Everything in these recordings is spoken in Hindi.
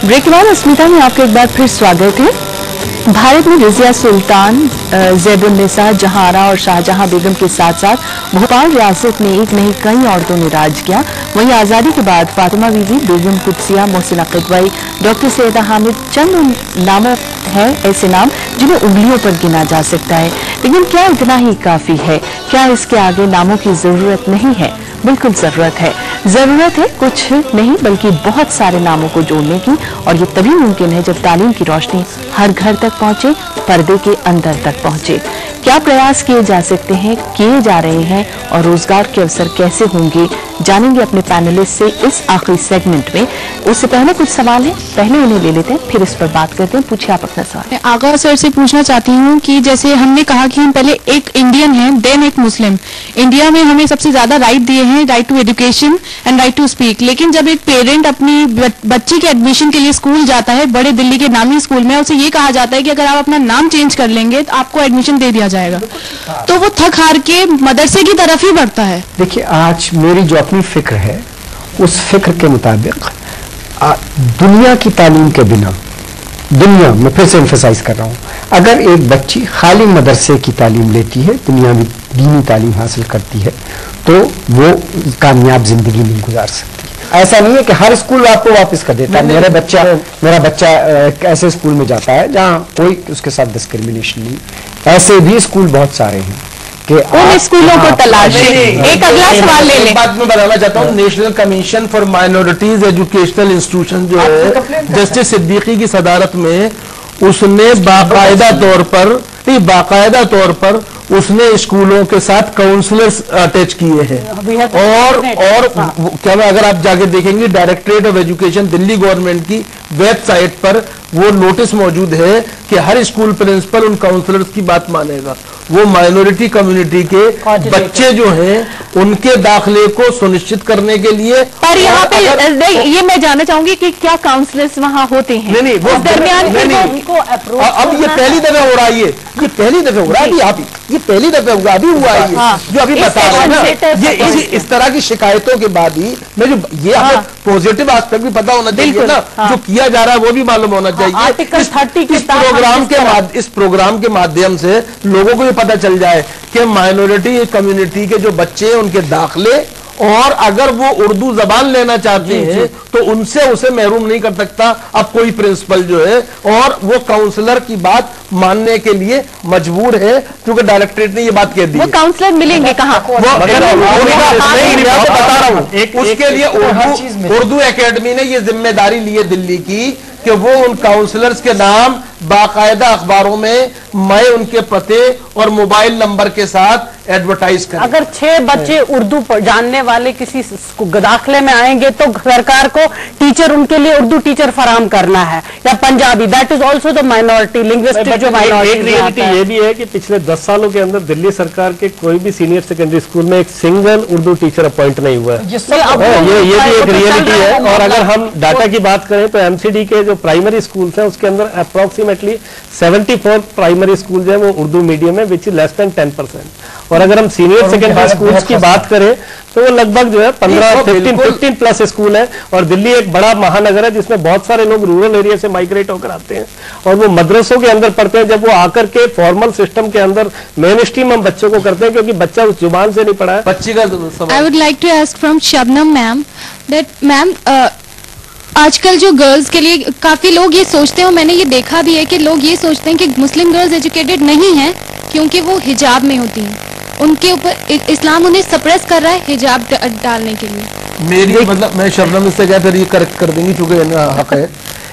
ब्रेक के बाद अस्मिता में आपका एक बार फिर स्वागत है। भारत में रजिया सुल्तान, ज़ैबुन्निसा, जहांआरा और शाहजहां बेगम के साथ साथ भोपाल रियासत में एक नहीं कई औरतों ने राज किया। वहीं आज़ादी के बाद फातिमा बीवी, बेगम कुदसिया, मोहसिना किदवई, डॉक्टर सैयदा हामिद चंद उन नामों है, ऐसे नाम जिन्हें उंगलियों पर गिना जा सकता है। लेकिन क्या इतना ही काफी है? क्या इसके आगे नामों की जरूरत नहीं है? बिल्कुल जरूरत है। जरूरत है कुछ नहीं बल्कि बहुत सारे नामों को जोड़ने की, और ये तभी मुमकिन है जब तालीम की रोशनी हर घर तक पहुंचे, पर्दे के अंदर तक पहुंचे। क्या प्रयास किए जा सकते हैं, किए जा रहे हैं, और रोजगार के अवसर कैसे होंगे, जानेंगे अपने पैनलिस्ट से इस आखिरी सेगमेंट में। उससे पहले कुछ सवाल है, पहले उन्हें ले लेते हैं, फिर इस पर बात करते हैं। पूछिए आप अपना सवाल। मैं आगा सर से पूछना चाहती हूँ कि जैसे हमने कहा कि हम पहले एक इंडियन हैं, देन एक मुस्लिम। इंडिया में हमें सबसे ज्यादा राइट दिए हैं, right to education and right to speak. लेकिन जब एक पेरेंट अपनी बच्ची के एडमिशन के लिए स्कूल जाता है, बड़े दिल्ली के नामी स्कूल में, उसे ये कहा जाता है कि अगर आप अपना नाम चेंज कर लेंगे तो आपको एडमिशन दे दिया जाएगा, तो वो थक हार के मदरसे की तरफ ही बढ़ता है। देखिए, आज मेरी जो अपनी फिक्र है, उस फिक्र के मुताबिक दुनिया की तालीम के बिना, दुनिया मैं फिर से एम्फसाइज कर रहा हूँ, अगर एक बच्ची खाली मदरसे की तालीम लेती है, दुनियावी दीनी तालीम हासिल करती है, तो वो कामयाब जिंदगी नहीं गुजार सकती। ऐसा नहीं है कि हर स्कूल आपको वापस कर देता है। मेरा बच्चा ऐसे स्कूल में जाता है जहाँ कोई उसके साथ डिस्क्रिमिनेशन नहीं। ऐसे भी स्कूल बहुत सारे हैं कि उन स्कूलों को तलाशें। एक अगला सवाल ले लें। बात मैं बताना चाहता हूँ, national commission for minorities educational institution जो है, जस्टिस सिद्दीकी की सदारत में, उसने बाकायदा तौर पर उसने स्कूलों के साथ काउंसलर्स अटैच किए हैं। और क्या अगर आप जाके देखेंगे, directorate of education Delhi government की वेबसाइट पर वो नोटिस मौजूद है कि हर स्कूल प्रिंसिपल उन काउंसलर्स की बात मानेगा। वो माइनॉरिटी कम्युनिटी के बच्चे जो हैं उनके दाखिले को सुनिश्चित करने के लिए। पर यहाँ पे ये मैं जानना चाहूंगी कि क्या काउंसलर्स वहाँ होते हैं? नहीं, वो दरमियान अब ये पहली दफा हो रहा है, ये पहली दफा हो रहा है, ये पहली दफा हुआ, अभी हुआ है जो अभी बता रहा है ना। ये इस तरह की शिकायतों के बाद ही मैं जो ये हमें पॉजिटिव एस्पेक्ट भी पता होना चाहिए ना, जो किया जा रहा है वो भी मालूम होना चाहिए। इस प्रोग्राम के माध्यम से लोगों को ये पता चल जाए कि माइनॉरिटी कम्युनिटी के जो बच्चे हैं उनके दाखिले, और अगर वो उर्दू जबान लेना चाहते हैं तो उनसे उसे महरूम नहीं कर सकता अब कोई प्रिंसिपल जो है, और वो काउंसलर की बात मानने के लिए मजबूर है, क्योंकि डायरेक्टरेट ने ये बात कह दी। वो काउंसलर मिलेंगे कहाँ? बता रहा हूँ, उसके लिए उर्दू एकेडमी ने ये जिम्मेदारी ली है दिल्ली की कि वो उन काउंसलर्स के नाम बाकायदा अखबारों में मैं उनके पते और मोबाइल नंबर के साथ एडवर्टाइज करें। अगर 6 बच्चे उर्दू जानने वाले किसी दाखिले में आएंगे तो सरकार को टीचर, उनके लिए उर्दू टीचर फराहम करना है, या Punjabi. That is also the minority linguistic जो माइनॉरिटी। एक रियलिटी ये भी है कि पिछले 10 सालों के अंदर दिल्ली सरकार के कोई भी सीनियर सेकेंडरी स्कूल में एक सिंगल उर्दू टीचर अपॉइंट नहीं हुआ है। ये भी एक रियलिटी है। और अगर हम डाटा की बात करें तो एमसीडी के जो प्राइमरी स्कूल हैं उसके अंदर अप्रोक्सीमेटली 74 प्राइमरी स्कूल जो है वो उर्दू मीडियम है, विच इज लेस देन 10%। और अगर हम सीनियर सेकेंडरी स्कूल्स की बात करें तो वो लगभग जो है 15 प्लस स्कूल है। और दिल्ली एक बड़ा महानगर है जिसमें बहुत सारे लोग रूरल एरिया से माइग्रेट होकर आते हैं और वो मदरसों के अंदर पढ़ते हैं। जब वो आकर के फॉर्मल सिस्टम के अंदर मेन स्ट्रीम हम बच्चों को करते हैं, क्योंकि बच्चा उस जुबान से नहीं पढ़ा है। बच्ची का I would like to ask from Shabnam ma'am that ma'am, आजकल जो गर्ल्स के लिए काफी लोग ये सोचते हैं, और मैंने ये देखा भी है कि लोग ये सोचते हैं कि मुस्लिम गर्ल्स एजुकेटेड नहीं हैं क्योंकि वो हिजाब में होती हैं, उनके ऊपर इस्लाम उन्हें सप्रेस कर रहा है हिजाब डालने के लिए। मेरी मतलब मैं शबनम से क्या फिर ये करेक्ट कर देंगी चूंकि हक है।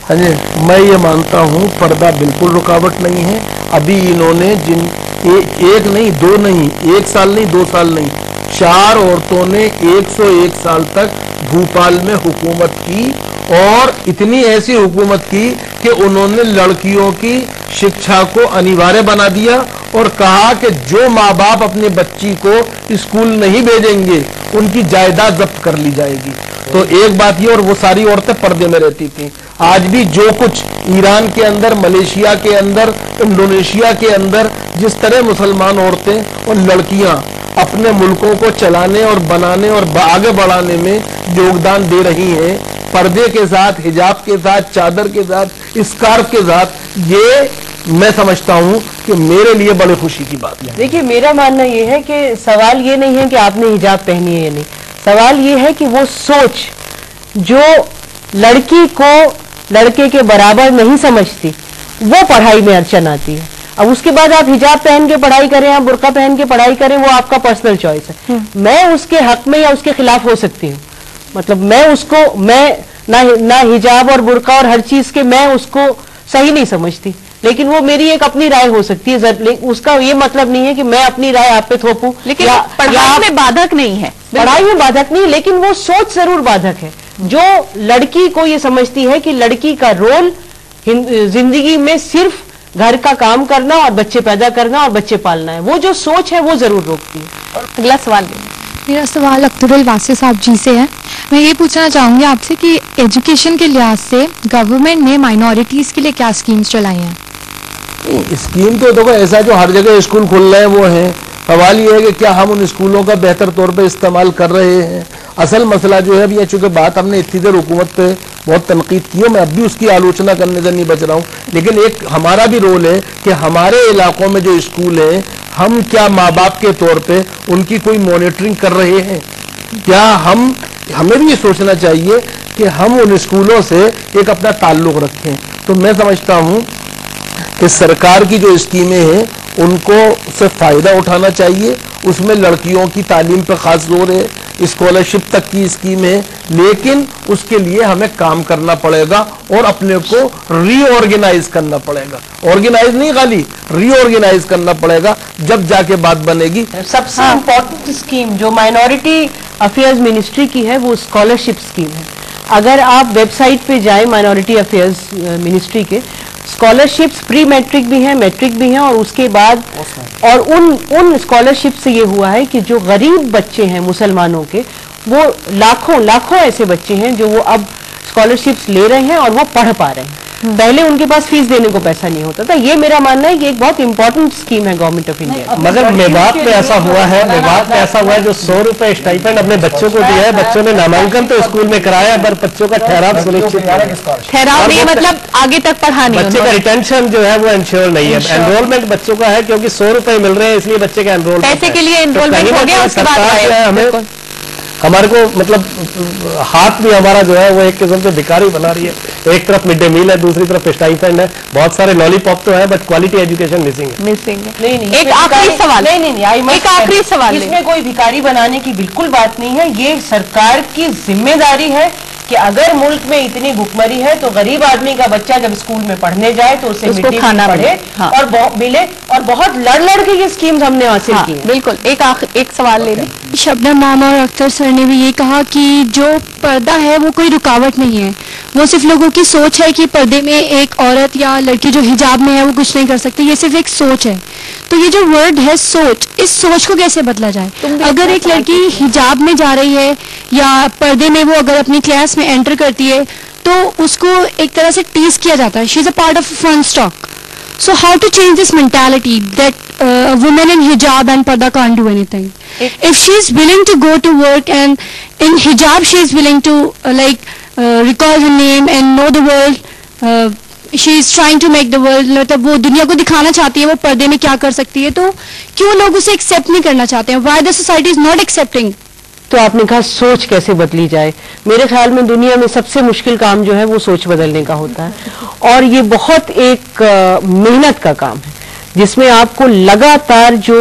हाँ जी, मैं ये मानता हूँ पर्दा बिल्कुल रुकावट नहीं है। अभी इन्होंने एक नहीं, 2 नहीं, 1 साल नहीं, 2 साल नहीं, 4 औरतों ने 101 साल तक भोपाल में हुकूमत की, और इतनी ऐसी हुकूमत की कि उन्होंने लड़कियों की शिक्षा को अनिवार्य बना दिया और कहा कि जो माँ बाप अपने बच्ची को स्कूल नहीं भेजेंगे उनकी जायदाद जब्त कर ली जाएगी। तो एक बात ये, और वो सारी औरतें पर्दे में रहती थी। आज भी जो कुछ ईरान के अंदर, मलेशिया के अंदर, इंडोनेशिया के अंदर जिस तरह मुसलमान औरतें और लड़कियां अपने मुल्कों को चलाने और बनाने और आगे बढ़ाने में योगदान दे रही हैं, पर्दे के साथ, हिजाब के साथ, चादर के साथ, स्कार्फ के साथ, ये मैं समझता हूं कि मेरे लिए बड़े खुशी की बात है। देखिए, मेरा मानना ये है कि सवाल ये नहीं है कि आपने हिजाब पहनी है या नहीं, सवाल ये है कि वो सोच जो लड़की को लड़के के बराबर नहीं समझती, वो पढ़ाई में अड़चन आती है। अब उसके बाद आप हिजाब पहन के पढ़ाई करें, आप बुर्का पहन के पढ़ाई करें, वो आपका पर्सनल चॉइस है। मैं उसके हक में या उसके खिलाफ हो सकती हूँ, मतलब मैं ना हिजाब और बुर्का और हर चीज के मैं उसको सही नहीं समझती, लेकिन वो मेरी एक अपनी राय हो सकती है। उसका ये मतलब नहीं है कि मैं अपनी राय आप पे थोपूं। लेकिन पढ़ाई में बाधक नहीं है, पढ़ाई में बाधक नहीं, लेकिन वो सोच जरूर बाधक है जो लड़की को ये समझती है कि लड़की का रोल जिंदगी में सिर्फ घर का काम करना और बच्चे पैदा करना और बच्चे पालना है। वो जो सोच है वो जरूर रोकती है। अगला सवाल मेरा सवाल अख्तरुल वासी साहब जी से है। मैं ये पूछना चाहूंगी आपसे कि एजुकेशन के लिहाज से गवर्नमेंट ने माइनॉरिटीज के लिए क्या स्कीम्स चलाई हैं? स्कीम तो देखो ऐसा जो हर जगह स्कूल खुल रहे हैं वो है। सवाल ये है कि क्या हम उन स्कूलों का बेहतर तौर पे इस्तेमाल कर रहे हैं। असल मसला जो है, अब ये चूंकि बात हमने इतनी देर हुकूमत पे बहुत तनकीद की है, मैं अब भी उसकी आलोचना करने से नहीं बच रहा हूँ, लेकिन एक हमारा भी रोल है कि हमारे इलाकों में जो स्कूल है, हम क्या माँ बाप के तौर पे उनकी कोई मॉनिटरिंग कर रहे हैं? क्या हमें भी ये सोचना चाहिए कि हम उन स्कूलों से एक अपना ताल्लुक रखें। तो मैं समझता हूँ कि सरकार की जो स्कीमें हैं उनको से फायदा उठाना चाहिए। उसमें लड़कियों की तालीम पर खास जोर है, स्कॉलरशिप तक की स्कीम है, लेकिन उसके लिए हमें काम करना पड़ेगा और अपने को रीऑर्गेनाइज करना पड़ेगा। ऑर्गेनाइज नहीं, खाली रीऑर्गेनाइज करना पड़ेगा, जब जाके बात बनेगी। सबसे इम्पोर्टेंट स्कीम जो माइनॉरिटी अफेयर्स मिनिस्ट्री की है वो स्कॉलरशिप स्कीम है। अगर आप वेबसाइट पे जाएं माइनॉरिटी अफेयर्स मिनिस्ट्री के, स्कॉलरशिप्स प्री मैट्रिक भी हैं, मैट्रिक भी हैं, और उसके बाद और उन स्कॉलरशिप से ये हुआ है कि जो गरीब बच्चे हैं मुसलमानों के, वो लाखों ऐसे बच्चे हैं जो वो अब स्कॉलरशिप्स ले रहे हैं और वो पढ़ पा रहे हैं। पहले उनके पास फीस देने को पैसा नहीं होता था। ये मेरा मानना है कि एक बहुत इंपॉर्टेंट स्कीम है गवर्नमेंट ऑफ इंडिया। मगर मेवात में ऐसा हुआ है, जो 100 रुपए स्टाइपेंड अपने बच्चों को दिया है, बच्चों ने नामांकन तो स्कूल में कराया, पर बच्चों का ठहराव सुनिश्चित ठहराव नहीं, मतलब आगे तक पढ़ा नहीं, बच्चे का रिटेंशन जो है वो इंश्योर नहीं है। एनरोलमेंट बच्चों का है क्योंकि 100 रुपए मिल रहे हैं, इसलिए बच्चे का एनरोल पैसे के लिए एनरोलमेंट हो गया। उसके बाद हमारे को मतलब हाथ भी हमारा जो है वो एक किस्म से भिखारी बना रही है। एक तरफ मिड डे मील है, दूसरी तरफ स्टाइपेंड है, बहुत सारे लॉलीपॉप तो है, बट क्वालिटी एजुकेशन मिसिंग है। नहीं, एक आखिरी सवाल, एक आखिरी सवाल, इसमें कोई भिखारी बनाने की बिल्कुल बात नहीं है। ये सरकार की जिम्मेदारी है कि अगर मुल्क में इतनी भुखमरी है तो गरीब आदमी का बच्चा जब स्कूल में पढ़ने जाए तो उसे मिड डे मील पढ़े और मिले। और बहुत लड़ के ये स्कीम्स हमने हासिल की है। बिल्कुल। एक सवाल ले लें। शबनम मैम और अख्तर सर ने भी ये कहा कि जो पर्दा है वो कोई रुकावट नहीं है, वो सिर्फ लोगों की सोच है कि पर्दे में एक औरत या लड़की जो हिजाब में है वो कुछ नहीं कर सकती, ये सिर्फ एक सोच है। तो ये जो वर्ड है सोच, इस सोच को कैसे बदला जाए? अगर एक लड़की हिजाब में जा रही है या पर्दे में वो अगर अपनी क्लास में एंटर करती है तो उसको एक तरह से टीज किया जाता है, she is a part of front stock. So how to change this mentality that a woman in hijab and parda can't do anything? If she is willing to go to work and in hijab she is willing to recall her name and know the world, she is trying to make the world, मतलब वो दुनिया को दिखाना चाहती है वो पर्दे में क्या कर सकती है, तो क्यों लोग उसे एक्सेप्ट नहीं करना चाहते हैं? Why the society is not accepting? तो आपने कहा सोच कैसे बदली जाए। मेरे ख्याल में दुनिया में सबसे मुश्किल काम जो है वो सोच बदलने का होता है, और ये बहुत एक मेहनत का काम है जिसमें आपको लगातार जो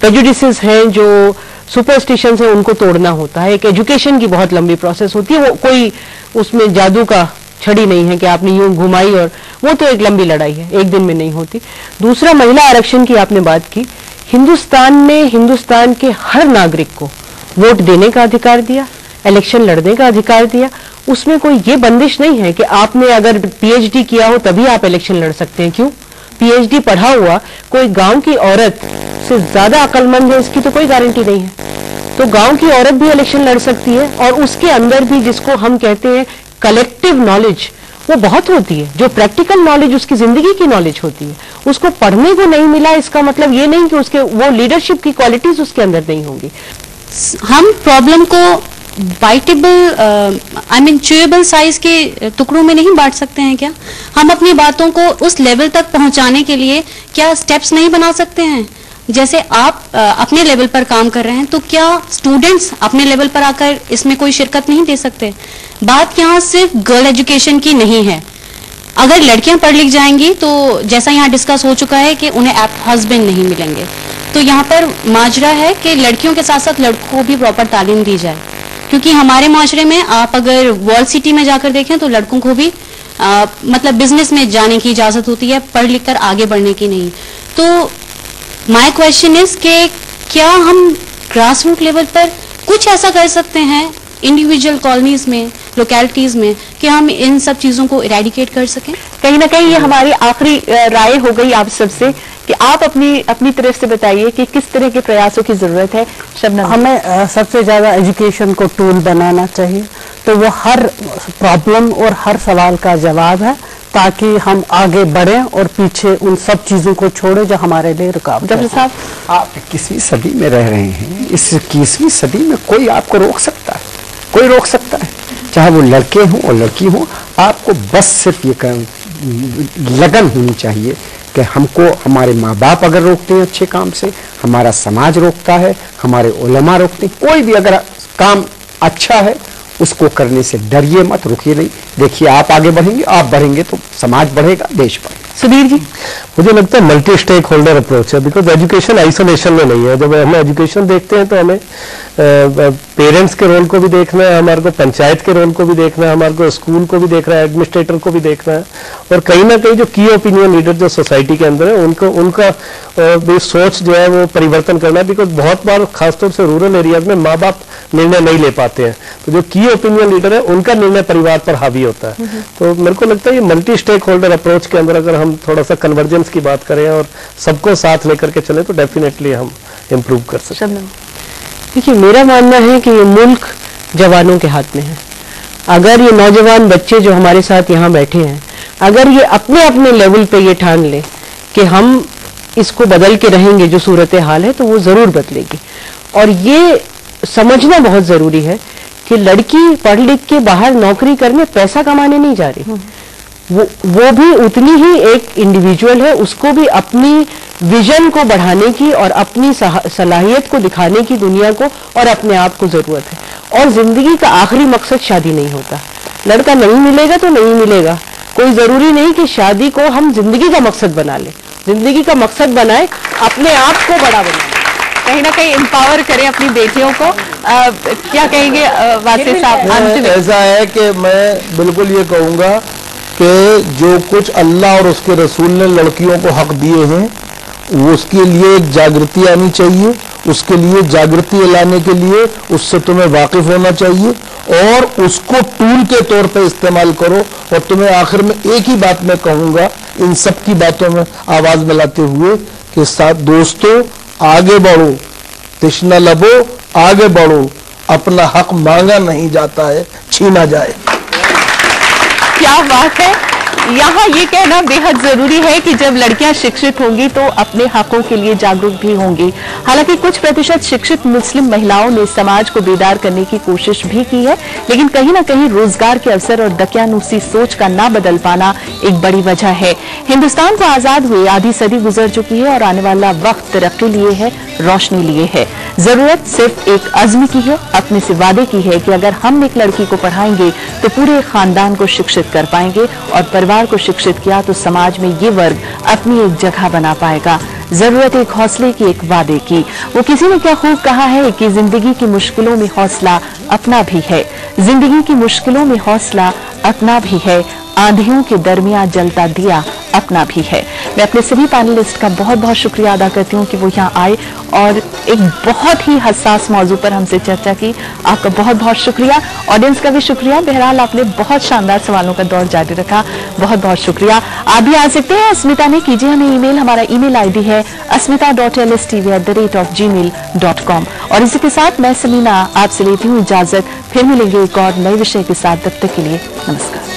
प्रेजुडिसेस हैं, जो सुपरस्टिशंस हैं, उनको तोड़ना होता है। एक एजुकेशन की बहुत लंबी प्रोसेस होती है, वो कोई उसमें जादू का छड़ी नहीं है कि आपने यूं घुमाई, और वो तो एक लंबी लड़ाई है, एक दिन में नहीं होती। दूसरा, महिला आरक्षण की आपने बात की। हिंदुस्तान ने हिंदुस्तान के हर नागरिक को वोट देने का अधिकार दिया, इलेक्शन लड़ने का अधिकार दिया। उसमें कोई ये बंदिश नहीं है कि आपने अगर पीएचडी किया हो तभी आप इलेक्शन लड़ सकते हैं। क्यों? पीएचडी पढ़ा हुआ कोई गांव की औरत से ज्यादा अक्लमंद है इसकी तो कोई गारंटी नहीं है। तो गांव की औरत भी इलेक्शन लड़ सकती है, और उसके अंदर भी जिसको हम कहते हैं कलेक्टिव नॉलेज, वो बहुत होती है। जो प्रैक्टिकल नॉलेज उसकी जिंदगी की नॉलेज होती है, उसको पढ़ने को नहीं मिला, इसका मतलब ये नहीं कि उसके वो लीडरशिप की क्वालिटीज उसके अंदर नहीं होंगी। हम प्रॉब्लम को बाइटेबल आई मीन चुएबल साइज के टुकड़ों में नहीं बांट सकते हैं क्या? हम अपनी बातों को उस लेवल तक पहुंचाने के लिए क्या स्टेप्स नहीं बना सकते हैं? जैसे आप अपने लेवल पर काम कर रहे हैं, तो क्या स्टूडेंट्स अपने लेवल पर आकर इसमें कोई शिरकत नहीं दे सकते? बात यहाँ सिर्फ गर्ल एजुकेशन की नहीं है। अगर लड़कियां पढ़ लिख जाएंगी तो जैसा यहाँ डिस्कस हो चुका है कि उन्हें हस्बैंड नहीं मिलेंगे, तो यहाँ पर माजरा है कि लड़कियों के साथ साथ लड़कों को भी प्रॉपर तालीम दी जाए, क्योंकि हमारे माशरे में आप अगर वर्ल्ड सिटी में जाकर देखें तो लड़कों को भी मतलब बिजनेस में जाने की इजाजत होती है, पढ़ लिख कर आगे बढ़ने की नहीं। तो माय क्वेश्चन इज कि क्या हम ग्रास रूट लेवल पर कुछ ऐसा कर सकते हैं इंडिविजुअल कॉलोनीज में, लोकेलिटीज में, कि हम इन सब चीजों को इरेडिकेट कर सकें? कहीं ना कहीं ये हमारी आखिरी राय हो गई आप सबसे कि आप अपनी तरफ से बताइए कि किस तरह के प्रयासों की जरूरत है। शबनम, हमें सबसे ज्यादा एजुकेशन को टूल बनाना चाहिए, तो वो हर प्रॉब्लम और हर सवाल का जवाब है, ताकि हम आगे बढ़ें और पीछे उन सब चीजों को छोड़ें जो हमारे लिए रुकावट है। साहब, आप 21वीं सदी में रह रहे हैं, इस 21वीं सदी में कोई आपको रोक सकता है? कोई रोक सकता है? चाहे वो लड़के हों और लड़की हों, आपको बस सिर्फ ये लगन होनी चाहिए कि हमको हमारे माँ बाप अगर रोकते हैं अच्छे काम से, हमारा समाज रोकता है, हमारे उलमा रोकते हैं, कोई भी अगर काम अच्छा है उसको करने से डरिए मत, रुकिए नहीं। देखिए आप आगे बढ़ेंगे, आप बढ़ेंगे तो समाज बढ़ेगा, देश बढ़ेगा। सुधीर जी, मुझे लगता है मल्टी स्टेक होल्डर अप्रोच है, बिकॉज एजुकेशन आइसोलेशन में नहीं है। जब हम एजुकेशन देखते हैं तो हमें पेरेंट्स के रोल को भी देखना है, हमारे को पंचायत के रोल को भी देखना है, हमारे को स्कूल को भी देखना है, एडमिनिस्ट्रेटर को भी देखना है, और कहीं ना कहीं जो की ओपिनियन लीडर जो सोसाइटी के अंदर है उनका भी सोच जो है वो परिवर्तन करना है। बिकॉज बहुत बार खासतौर से रूरल एरियाज में माँ बाप निर्णय नहीं ले पाते हैं, तो जो की ओपिनियन लीडर है उनका निर्णय परिवार पर हावी होता है। तो मेरे को लगता है ये मल्टी स्टेक होल्डर अप्रोच के अंदर अगर हम थोड़ा सा कन्वर्जेंस की बात करें और सबको साथ लेकर के चले तो डेफिनेटली हम इम्प्रूव कर सकते हैं। देखिए, मेरा मानना है कि ये मुल्क जवानों के हाथ में है। अगर ये नौजवान बच्चे जो हमारे साथ यहाँ बैठे हैं, अगर ये अपने अपने लेवल पे ये ठान ले कि हम इसको बदल के रहेंगे, जो सूरत हाल है, तो वो जरूर बदलेगी। और ये समझना बहुत जरूरी है कि लड़की पढ़ लिख के बाहर नौकरी करने, पैसा कमाने नहीं जा रही, वो भी उतनी ही एक इंडिविजुअल है, उसको भी अपनी विजन को बढ़ाने की और अपनी सलाहियत को दिखाने की दुनिया को और अपने आप को जरूरत है। और जिंदगी का आखिरी मकसद शादी नहीं होता। लड़का नहीं मिलेगा तो नहीं मिलेगा, कोई जरूरी नहीं कि शादी को हम जिंदगी का मकसद बना ले। जिंदगी का मकसद बनाए, अपने आप को बड़ा बनाए, कहीं ना कहीं एम्पावर करें अपनी बेटियों को। क्या कहेंगे वासिफ साहब? ऐसा है कि मैं बिल्कुल ये कहूँगा कि जो कुछ अल्लाह और उसके रसूल ने लड़कियों को हक दिए हैं, उसके लिए एक जागृति आनी चाहिए। उसके लिए जागृति लाने के लिए उससे तुम्हें वाकिफ होना चाहिए और उसको टूल के तौर पे इस्तेमाल करो। और तुम्हें आखिर में एक ही बात मैं कहूँगा, इन सब की बातों में आवाज मिलाते हुए, कि साथ दोस्तों आगे बढ़ो, तिश्ना लबो आगे बढ़ो, अपना हक मांगा नहीं जाता है, छीना जाए। क्या बात है। यहाँ ये कहना बेहद जरूरी है कि जब लड़कियां शिक्षित होंगी तो अपने हकों के लिए जागरूक भी होंगी। हालांकि कुछ प्रतिशत शिक्षित मुस्लिम महिलाओं ने समाज को बेदार करने की कोशिश भी की है, लेकिन कहीं ना कहीं रोजगार के अवसर और दकियानूसी सोच का ना बदल पाना एक बड़ी वजह है। हिंदुस्तान को आजाद हुए आधी सदी गुजर चुकी है और आने वाला वक्त तरक्की लिए है, रोशनी लिए है। जरूरत सिर्फ एक अज़्म की है, अपने से वादे की है कि अगर हम एक लड़की को पढ़ाएंगे तो पूरे खानदान को शिक्षित कर पाएंगे, और परिवार को शिक्षित किया तो समाज में ये वर्ग अपनी एक जगह बना पाएगा। जरूरत एक हौसले की, एक वादे की। वो किसी ने क्या खूब कहा है कि जिंदगी की मुश्किलों में हौसला अपना भी है, जिंदगी की मुश्किलों में हौसला अपना भी है, आंधियों के दरमियान जलता दिया अपना भी है। मैं अपने सभी पैनलिस्ट का बहुत बहुत शुक्रिया अदा करती हूँ कि वो यहाँ आए और एक बहुत ही हसास मौजू पर हमसे चर्चा की। आपका बहुत बहुत शुक्रिया। ऑडियंस का भी शुक्रिया। बहरहाल आपने बहुत शानदार सवालों का दौर जारी रखा, बहुत बहुत शुक्रिया। आप भी आ सकते हैं, अस्मिता ने कीजिए हमें ईमेल। हमारा ईमेल आईडी है asmita.lstv@com। और इसी के साथ मैं समीना आपसे लेती हूँ इजाजत। फिर मिलेंगे एक और नए विषय के साथ। तब तक के लिए नमस्कार।